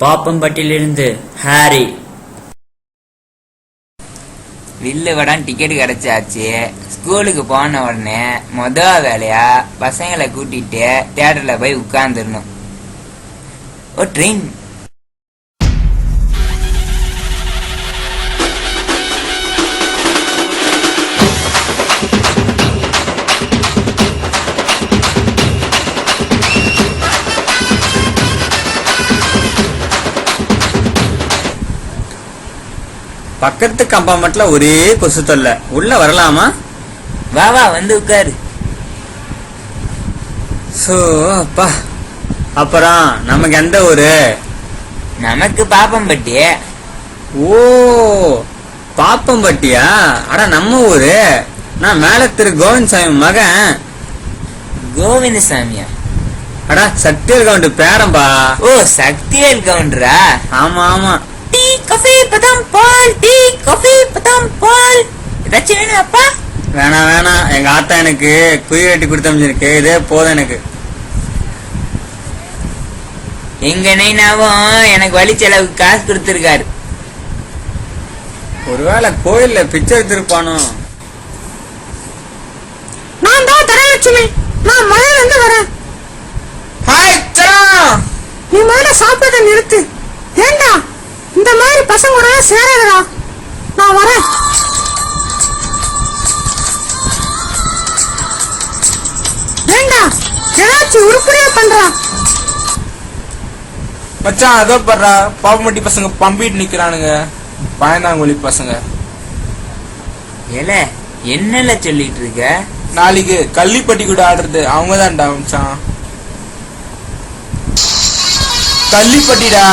பாப்பம்பட்டியிலிருந்து Harry. வில்லு வடம் ticket கிடைச்சாச்சு. ஸ்கூலுக்கு போன உடனே வேலையா பசங்களை கூட்டிட்டு தியேட்டர்ல போய் உட்கார்ந்துடணும். ஓ ட்ரெயின். பக்கத்து கம்பார்ட்மெண்ட்ல ஒரே கொசு தொல்லை. உள்ள வரலாமா? வா வா வந்து உட்காரு. சோ அப்பா. அப்புறம் நமக்கு எந்த ஊரு? நமக்கு பாப்பம்பட்டி. ஓ பாப்பம்பட்டியா? அட நம்ம ஊரு. நான் மேல திரு கோவிந்தசாமி மகன். கோவிந்தசாமியா? அட சக்திவேல் கவுண்டர் பேரம்பா. ஓ சக்திவேல் கவுண்டரா? ஆமா ஆமா. டீ காஃபி பதாம் பால், டீ காஃபி பதாம் பால். ஏதாச்சும் வேணும் அப்பா? வேணாம் வேணாம், எங்க ஆத்தா எனக்கு குழி வெட்டி கொடுத்தமிச்சிருக்கு, இதே போதும் எனக்கு. எங்க நைனாவும் எனக்கு வழி செலவுக்கு காசு கொடுத்திருக்காரு. ஒருவேளை கோயில்ல பிச்சை எடுத்திருப்பானோ? நான் தான் தரலட்சுமி. நான் மழையில இருந்து வரேன். ஹாய் சரா. நீ மேல சாப்பிட்டதை நிறுத்து. ஏண்டா இந்த மாதிரி பசங்க கூட சேராதடா. நான் வரேன். ஏண்டா ஏதாச்சும் உருப்படியா பண்றா. மச்சான் அதோ படுறா, பாப்பமட்டி பசங்க பம்பிட்டு நிக்கிறானுங்க, பயந்தாங்கொழி பசங்க. ஏல என்னல சொல்லிட்டு இருக்க? நாளைக்கு கள்ளிப்பட்டி கூட ஆடுறது அவங்க தான்டா மச்சான். கள்ளிப்பட்டிடா.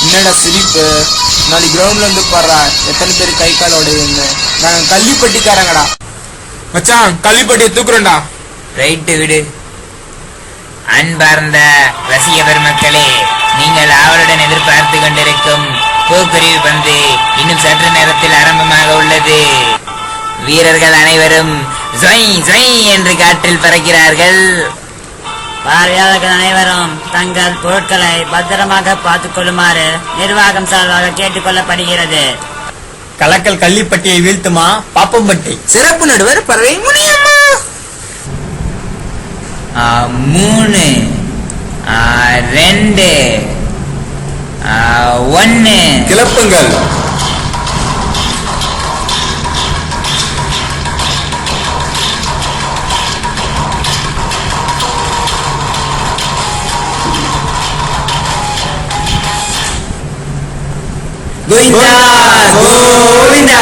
என்னடா சிரிப்பு? நாளைக்கு கிரவுண்ட்ல இருந்து பாடுறா எத்தனை பேர் கை கால் உடையுங்க. நாங்க கள்ளிப்பட்டிக்காரங்கடா மச்சான். கள்ளிப்பட்டியை தூக்குறோம்டா. ரைட்டு விடு. அன்பார்ந்த ரசிக பெருமக்களே, நீங்கள் ஆவலுடன் எதிர்பார்த்து கொண்டிருக்கும் போக்குரிவு பந்து இன்னும் சற்று நேரத்தில் ஆரம்பமாக உள்ளது. வீரர்கள் அனைவரும் ஜொய் ஜொய் என்று காற்றில் பறக்கிறார்கள். பார்வையாளர்கள் அனைவரும் தங்கள் பொருட்களை பத்திரமாக பார்த்துக் கொள்ளுமாறு நிர்வாகம் சார்பாக கேட்டுக் கொள்ளப்படுகிறது. கலக்கல் கள்ளிப்பட்டியை வீழ்த்துமா பாப்பம்பட்டி? சிறப்பு நடுவர் பறவை முனியம்மா. 3 2 1 கிளப்புங்கள். கோவிந்தா கோவிந்தா.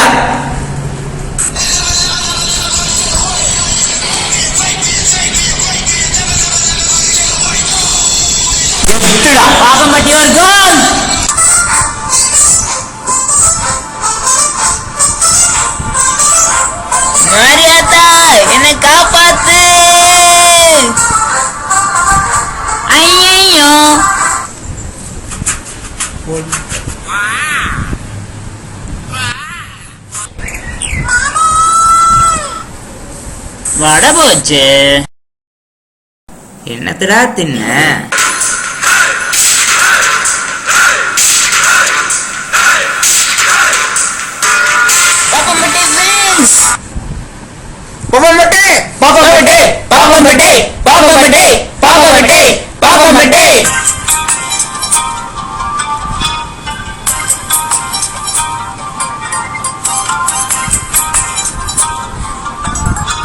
பாப்பம்பட்டி ஒரு கோல். மாரியாத்தா என்னை காப்பாத்து. ஐயோ வட போச்சு. என்னத்தடா தின்ன?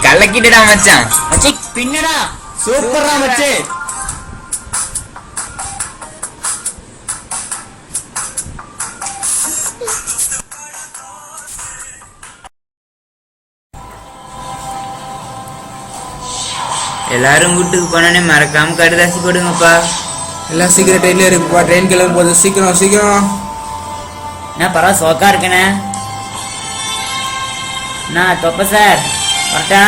கலக்கிட்டுடா மச்சான். பின்னடா. சூப்பரா மச்சி. எல்லாரும் வீட்டுக்கு போனோடனே மறக்காம கடுதாசி போடுங்கப்பா. எல்லாம் சீக்கிரம் ட்ரெயின்ல இருக்குப்பா. ட்ரெயின் கிளம்பும் போது சீக்கிரம் சீக்கிரம். நான் பரவாயில்ல சோக்கா இருக்கேனே. நான் தொப்ப சார் வரட்டா?